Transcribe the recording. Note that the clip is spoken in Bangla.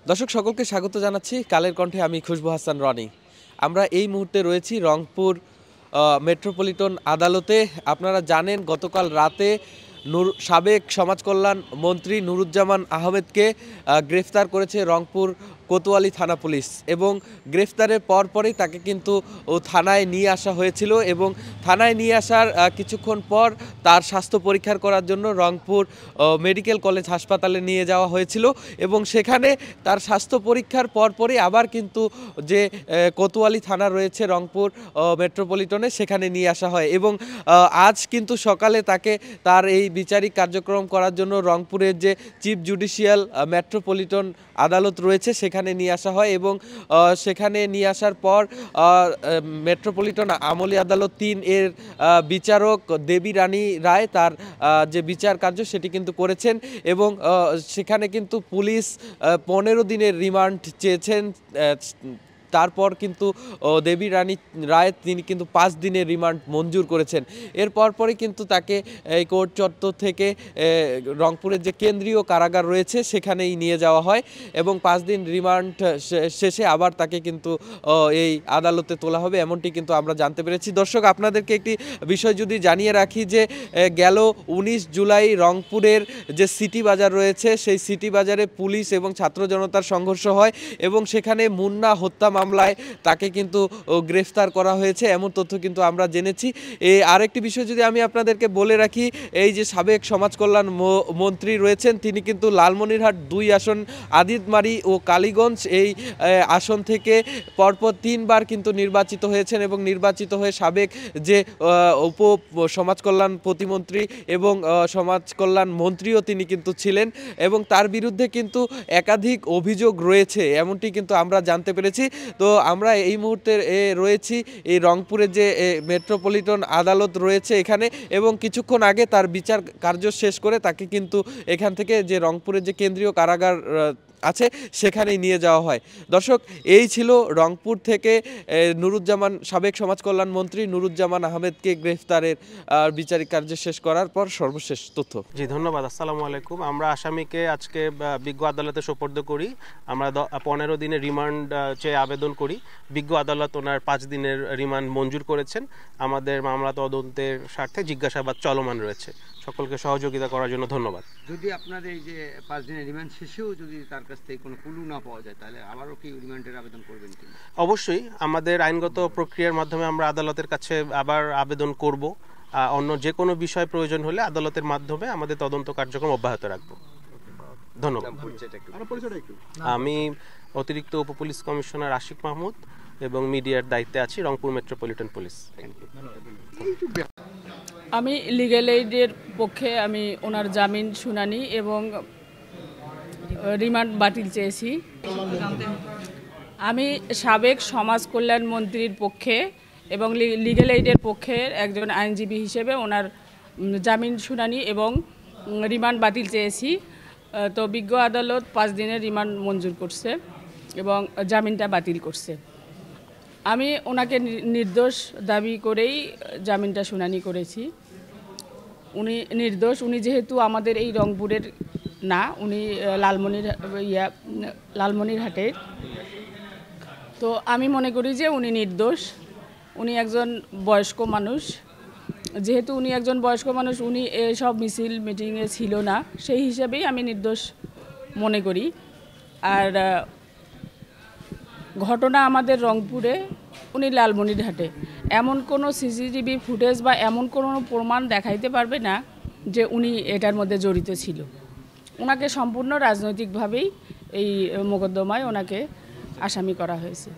দর্শক সকলকে স্বাগত জানাচ্ছি কালের কণ্ঠে। আমি খুশবু হাসান রনি। আমরা এই মুহূর্তে রয়েছি রংপুর মেট্রোপলিটন আদালতে। আপনারা জানেন গতকাল রাতে সাবেক সমাজ কল্যাণ মন্ত্রী নুরুজ্জামান আহমেদকে গ্রেফতার করেছে রংপুর কোতোয়ালি থানা পুলিশ এবং গ্রেফতারের পরপরই তাকে কিন্তু থানায় নিয়ে আসা হয়েছিল এবং থানায় নিয়ে আসার কিছুক্ষণ পর তার স্বাস্থ্য পরীক্ষা করার জন্য রংপুর মেডিকেল কলেজ হাসপাতালে নিয়ে যাওয়া হয়েছিল এবং সেখানে তার স্বাস্থ্য পরীক্ষার পরপরই আবার কিন্তু যে কোতোয়ালি থানা রয়েছে রংপুর মেট্রোপলিটনে সেখানে নিয়ে আসা হয় এবং আজ কিন্তু সকালে তাকে তার এই বিচারিক কার্যক্রম করার জন্য রংপুরের যে চিফ জুডিশিয়াল মেট্রোপলিটন আদালত রয়েছে সেখানে নিয়ে আসা হয় এবং সেখানে নিয়ে আসার পর মেট্রোপলিটন আমলি আদালত ৩ এর বিচারক দেবী রানী রায় তার যে বিচার কার্য সেটি কিন্তু করেছেন এবং সেখানে কিন্তু পুলিশ 15 দিনের রিমান্ড চেয়েছেন। তারপর কিন্তু দেবী রানী রায় তিনি কিন্তু 5 দিনের রিমান্ড মঞ্জুর করেছেন। এর পরপরই কিন্তু তাকে এই কোর্ট চত্বর থেকে রংপুরের যে কেন্দ্রীয় কারাগার রয়েছে সেখানেই নিয়ে যাওয়া হয় এবং 5 দিন রিমান্ড শেষে আবার তাকে কিন্তু এই আদালতে তোলা হবে এমনটি কিন্তু আমরা জানতে পেরেছি। দর্শক আপনাদেরকে একটি বিষয় যদি জানিয়ে রাখি যে গেল 19 জুলাই রংপুরের যে সিটি বাজার রয়েছে সেই সিটি বাজারে পুলিশ এবং ছাত্র জনতার সংঘর্ষ হয় এবং সেখানে মুন্না হত্যা মামলায় তাকে কিন্তু গ্রেফতার করা হয়েছে এমন তথ্য কিন্তু আমরা জেনেছি। আরেকটি বিষয় যদি আমি আপনাদেরকে বলে রাখি, এই যে সাবেক সমাজ কল্যাণ মন্ত্রী রয়েছেন তিনি কিন্তু লালমনিরহাট 2 আসন আদিতমারি ও কালীগঞ্জ এই আসন থেকে পরপর 3 বার কিন্তু নির্বাচিত হয়েছেন এবং নির্বাচিত হয়ে সাবেক যে উপ সমাজ কল্যাণ প্রতিমন্ত্রী এবং সমাজ কল্যাণ মন্ত্রীও তিনি কিন্তু ছিলেন এবং তার বিরুদ্ধে কিন্তু একাধিক অভিযোগ রয়েছে এমনটি কিন্তু আমরা জানতে পেরেছি। তো আমরা এই মুহূর্তে রয়েছি এই রংপুরের যে মেট্রোপলিটন আদালত রয়েছে এখানে এবং কিছুক্ষণ আগে তার বিচার কার্য শেষ করে তাকে কিন্তু এখান থেকে যে রংপুরের যে কেন্দ্রীয় কারাগার আছে সেখানেই নিয়ে যাওয়া হয়। দর্শক এই ছিল রংপুর থেকে নুরুজ্জামান সাবেক সমাজ কল্যাণ মন্ত্রী নুরুজ্জামান আহমেদকে গ্রেফতারের বিচারিক কার্য শেষ করার পর সর্বশেষ তথ্য। জি ধন্যবাদ। আসসালামু আলাইকুম। আমরা আসামিকে আজকে বিজ্ঞ আদালতে সোপর্দ করি। আমরা 15 দিনের রিমান্ড চেয়ে আবেদন করি। বিজ্ঞ আদালত ওনার 5 দিনের রিমান্ড মঞ্জুর করেছেন। আমাদের মামলা তদন্তের স্বার্থে জিজ্ঞাসাবাদ চলমান রয়েছে। সকলকে সহযোগিতা করার জন্য ধন্যবাদ। যদি আপনার এই যে 5 দিনের রিমান্ড শেষেও যদি তার কাছ থেকে কোনো ক্লু না পাওয়া যায় তাহলে আবারও কি রিমান্ডের আবেদন করবেন কি? অবশ্যই আমাদের আইনগত প্রক্রিয়ার মাধ্যমে আমরা আদালতের কাছে আবার আবেদন করব। অন্য যে কোনো বিষয় প্রয়োজন হলে আদালতের মাধ্যমে আমাদের তদন্ত কার্যক্রম অব্যাহত রাখব। ধন্যবাদ। আমি অতিরিক্ত উপপুলিশ কমিশনার আশিক মাহমুদ এবং মিডিয়ার দায়িত্বে আছি রংপুর মেট্রোপলিটন পুলিশ। আমি লিগ্যাল এইডের পক্ষে আমি ওনার জামিন শুনানি এবং রিমান্ড বাতিল চেয়েছি। আমি সাবেক সমাজ কল্যাণ মন্ত্রীর পক্ষে এবং লিগ্যাল এইডের পক্ষে একজন আইনজীবী হিসেবে ওনার জামিন শুনানি এবং রিমান্ড বাতিল চেয়েছি। তো বিজ্ঞ আদালত 5 দিনের রিমান্ড মঞ্জুর করছে এবং জামিনটা বাতিল করছে। আমি ওনাকে নির্দোষ দাবি করেই জামিনটা শুনানি করেছি। উনি নির্দোষ। উনি যেহেতু আমাদের এই রংপুরের না, উনি লালমনিরহাটের। তো আমি মনে করি যে উনি নির্দোষ। উনি একজন বয়স্ক মানুষ। যেহেতু উনি একজন বয়স্ক মানুষ, উনি এসব মিছিল মিটিংয়ে ছিল না, সেই হিসাবেই আমি নির্দোষ মনে করি। আর ঘটনা আমাদের রংপুরে, উনি লালমনিরহাটে। এমন কোনো সিসিটিভি ফুটেজ বা এমন কোনো প্রমাণ দেখাইতে পারবে না যে উনি এটার মধ্যে জড়িত ছিল। ওনাকে সম্পূর্ণ রাজনৈতিকভাবেই এই মোকদ্দমায় ওনাকে আসামি করা হয়েছে।